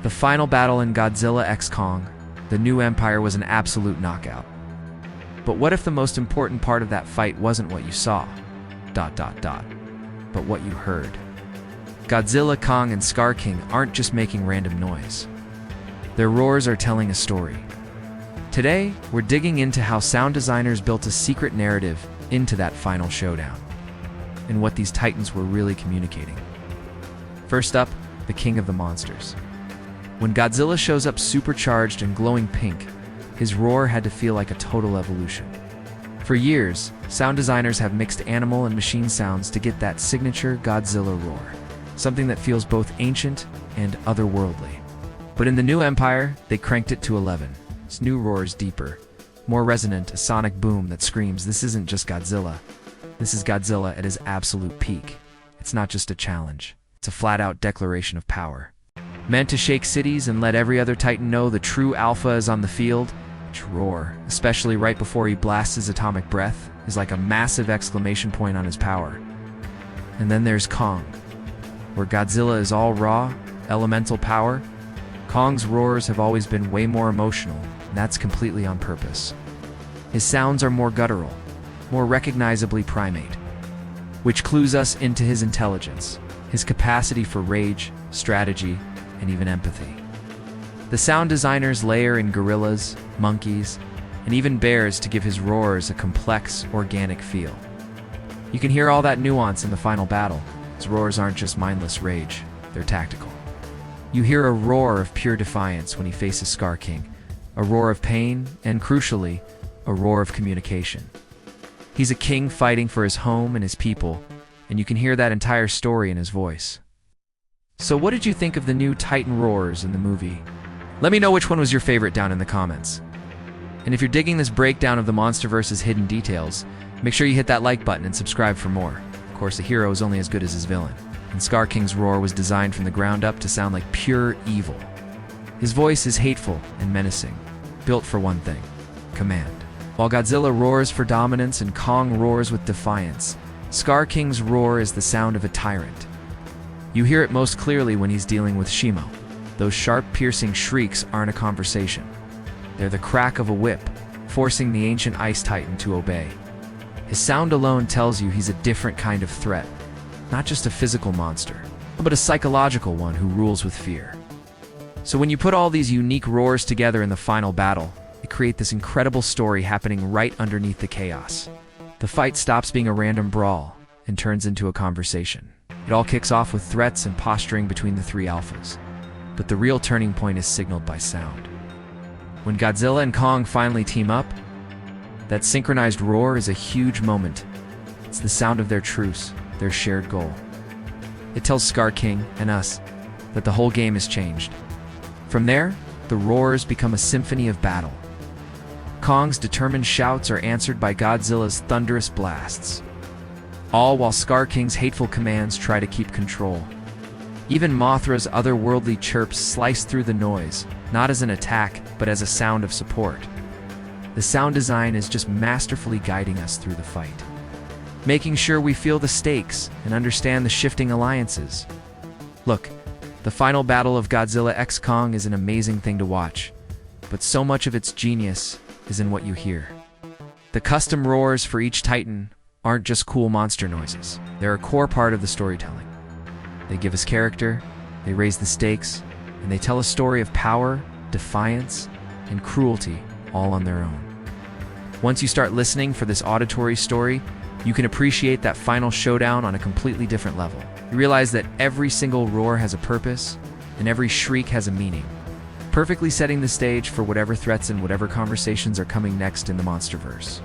The final battle in Godzilla x Kong, the new empire, was an absolute knockout. But what if the most important part of that fight wasn't what you saw, but what you heard? Godzilla, Kong, and Scar King aren't just making random noise. Their roars are telling a story. Today, we're digging into how sound designers built a secret narrative into that final showdown, and what these titans were really communicating. First up, the king of the monsters. When Godzilla shows up supercharged and glowing pink, his roar had to feel like a total evolution. For years, sound designers have mixed animal and machine sounds to get that signature Godzilla roar, something that feels both ancient and otherworldly. But in the new empire, they cranked it to 11. Its new roar is deeper, more resonant, a sonic boom that screams, "This isn't just Godzilla. This is Godzilla at his absolute peak." It's not just a challenge. It's a flat-out declaration of power. Meant to shake cities and let every other titan know the true alpha is on the field, its roar, especially right before he blasts his atomic breath, is like a massive exclamation point on his power. And then there's Kong, where Godzilla is all raw, elemental power. Kong's roars have always been way more emotional, and that's completely on purpose. His sounds are more guttural, more recognizably primate, which clues us into his intelligence, his capacity for rage, strategy, and even empathy. The sound designers layer in gorillas, monkeys, and even bears to give his roars a complex, organic feel. You can hear all that nuance in the final battle. His roars aren't just mindless rage, they're tactical. You hear a roar of pure defiance when he faces Scar King, a roar of pain, and crucially, a roar of communication. He's a king fighting for his home and his people, and you can hear that entire story in his voice. So what did you think of the new Titan roars in the movie? Let me know which one was your favorite down in the comments. And if you're digging this breakdown of the MonsterVerse's hidden details, make sure you hit that like button and subscribe for more. Of course, a hero is only as good as his villain, and Scar King's roar was designed from the ground up to sound like pure evil. His voice is hateful and menacing, built for one thing: command. While Godzilla roars for dominance and Kong roars with defiance, Scar King's roar is the sound of a tyrant. You hear it most clearly when he's dealing with Shimo. Those sharp, piercing shrieks aren't a conversation. They're the crack of a whip, forcing the ancient Ice Titan to obey. His sound alone tells you he's a different kind of threat, not just a physical monster, but a psychological one who rules with fear. So when you put all these unique roars together in the final battle, they create this incredible story happening right underneath the chaos. The fight stops being a random brawl and turns into a conversation. It all kicks off with threats and posturing between the three alphas. But the real turning point is signaled by sound. When Godzilla and Kong finally team up, that synchronized roar is a huge moment. It's the sound of their truce, their shared goal. It tells Scar King and us that the whole game has changed. From there, the roars become a symphony of battle. Kong's determined shouts are answered by Godzilla's thunderous blasts, all while Scar King's hateful commands try to keep control. Even Mothra's otherworldly chirps slice through the noise, not as an attack, but as a sound of support. The sound design is just masterfully guiding us through the fight, making sure we feel the stakes and understand the shifting alliances. Look, the final battle of Godzilla x Kong is an amazing thing to watch, but so much of its genius is in what you hear. The custom roars for each Titan aren't just cool monster noises. They're a core part of the storytelling. They give us character, they raise the stakes, and they tell a story of power, defiance, and cruelty all on their own. Once you start listening for this auditory story, you can appreciate that final showdown on a completely different level. You realize that every single roar has a purpose, and every shriek has a meaning, perfectly setting the stage for whatever threats and whatever conversations are coming next in the MonsterVerse.